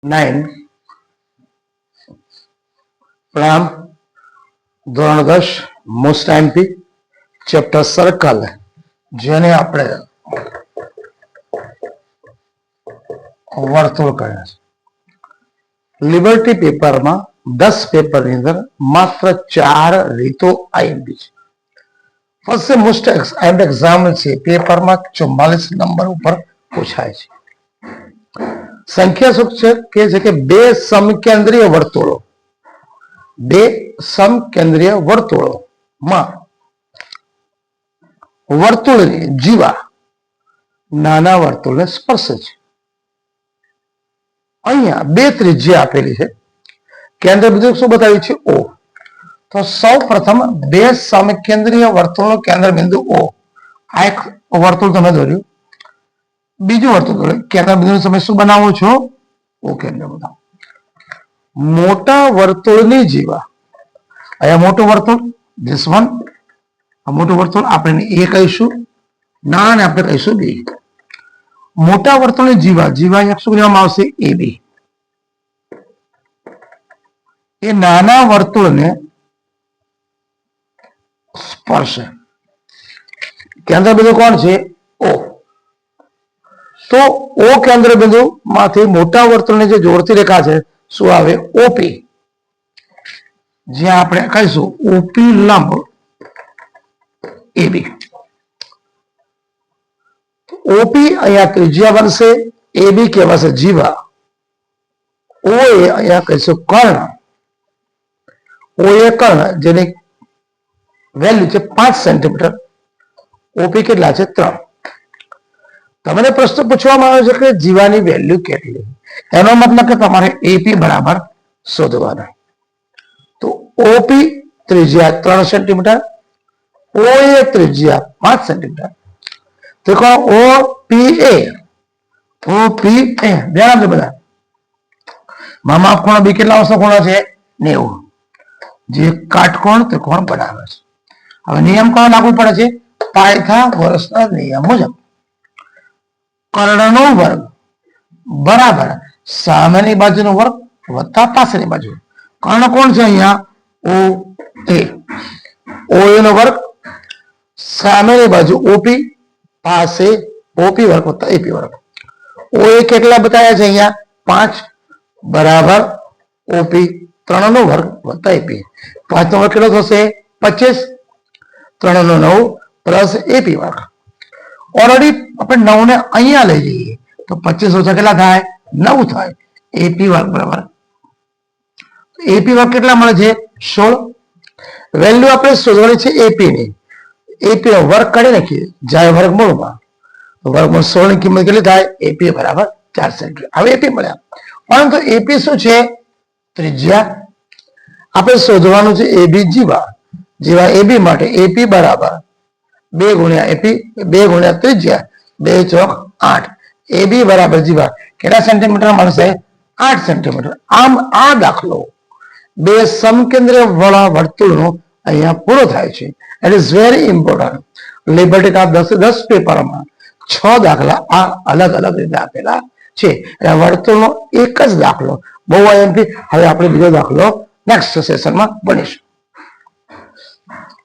9 પ્રણામ. ધોરણ 10 most IMP chapter circle, જેને આપણે વર્તુળ કહે છે. લિબર્ટી પેપરમાં 10 પેપરની અંદર માત્ર 4 રીતો આઈએમપી છે. ફર્સ્ટ મોસ્ટ આઈએમપી એક્ઝામ છે પેપરમાં 44 નંબર ઉપર પૂછાય છે. સંખ્યા સૂચક કે છે કે બે સમકેન્દ્રીય વર્તુળોમાં વર્તુળની જીવા નાના વર્તુળને સ્પર્શે છે. અહીંયા બે ત્રિજ્યા આપેલી છે. કેન્દ્ર બિંદુ શું બતાવ્યું છે? O. તો સૌ પ્રથમ બે સમકેન્દ્રીય વર્તુળનું કેન્દ્ર બિંદુ O. આ એક વર્તુળ તમે દોર્યું. બીજું વર્તુળ દોર્યું. કેન્દ્ર બિંદુ તમે શું બનાવો છો? O કેન્દ્ર બનાવો. મોટા વર્તુળની જીવા, અહીંયા મોટું વર્તુળ this one, આ મોટું વર્તુળ આપણે A કહીશું, નાના આપણે કહીશું B. મોટા વર્તુળની જીવા અહીંયા શું કહેવામાં આવશે? AB. એ નાના વર્તુળને સ્પર્શે. કેન્દ્ર બિંદુ કોણ છે? O. તો O કેન્દ્ર બિંદુ માંથી મોટા વર્તુળને જે જોડતી રેખા છે શું આવે? OP. જ્યાં આપણે કહીશું OP લંબ AB. OP અહીંયા ત્રિજ્યા બનશે, AB કહેવાશે જીવા, OA અહીંયા કહીશું કર્ણ. OA કર્ણ જેની વેલ્યુ છે 5 સેન્ટીમીટર, OP કેટલા છે? 3. તમને પ્રશ્ન પૂછવામાં આવ્યો છે કે જીવાની વેલ્યુ કેટલી? એનો મતલબ કે તમારે AP બરાબર શોધવાના. તો OP ત્રિજ્યા 3 સેન્ટીમીટર, OA ત્રિજ્યા 5 સેન્ટીમીટર. તો OPA ધ્યાન આપજો બધા. મામા ખૂણો બી કેટલા આવશે? ખૂણો છે 90, જે કાટકોણ ત્રિકોણ બનાવે છે. હવે નિયમ કયો લાગુ પડે છે? પાયથાગોરસના નિયમ મુજબ કર્ણનો વર્ગ બરાબર સામેની બાજુનો વર્ગ વત્તા પાછળની બાજુ. કર્ણ કોણ છે? અહીંયા OA નો વર્ગ, સામેની બાજુ OP, પાસે OP વર્ગ વત્તા AP વર્ગ. OA કેટલા બતાવ્યા છે? અહીંયા 5 બરાબર OP 3 નો વર્ગ વત્તા AP. 5 નો વર્ગ કેટલો થશે? 25. 3 નો 9 પ્લસ AP વર્ગ. ઓલરેડી આપણે 9 ને અહીંયા લઈ જઈએ તો 25 ઓછા કેટલા થાય? 9 થાય. AP વર્ગ બરાબર AP વર્ગ કેટલા મળે છે? 16. વેલ્યુ આપણે શોધવાની છે AP ની. AP નો વર્ગ કાઢી નાખીએ, જાય વર્ગમૂળમાં. વર્ગમૂળ 16 ની કિંમત કેટલી થાય? AP બરાબર 4 સેન્ટીમીટર. હવે AP મળ્યા. પરંતુ AP શું છે? ત્રિજ્યા. આપણે શોધવાનું છે AB જીવા. AB માટે AP બરાબર 2 ગુણ્યા AP, 2 ગુણ્યા ત્રિજ્યા, 2 ચોક 8. AB બરાબર જીવા કેટલા સેન્ટીમીટર મળશે? 8 સેન્ટીમીટર. આમ આ દાખલો બે સમકેન્દ્રીય વાળા વર્તુળનો અહીંયા પૂરો થાય છે. It is very important. Liberty ના 10 પેપરમાં 6 દાખલા આ અલગ અલગ રીતે આપેલા છે. વર્તુળનો એક જ દાખલો બહુ આઈએમપી. હવે આપણે બીજો દાખલો નેક્સ્ટ સેશનમાં ભણીશું.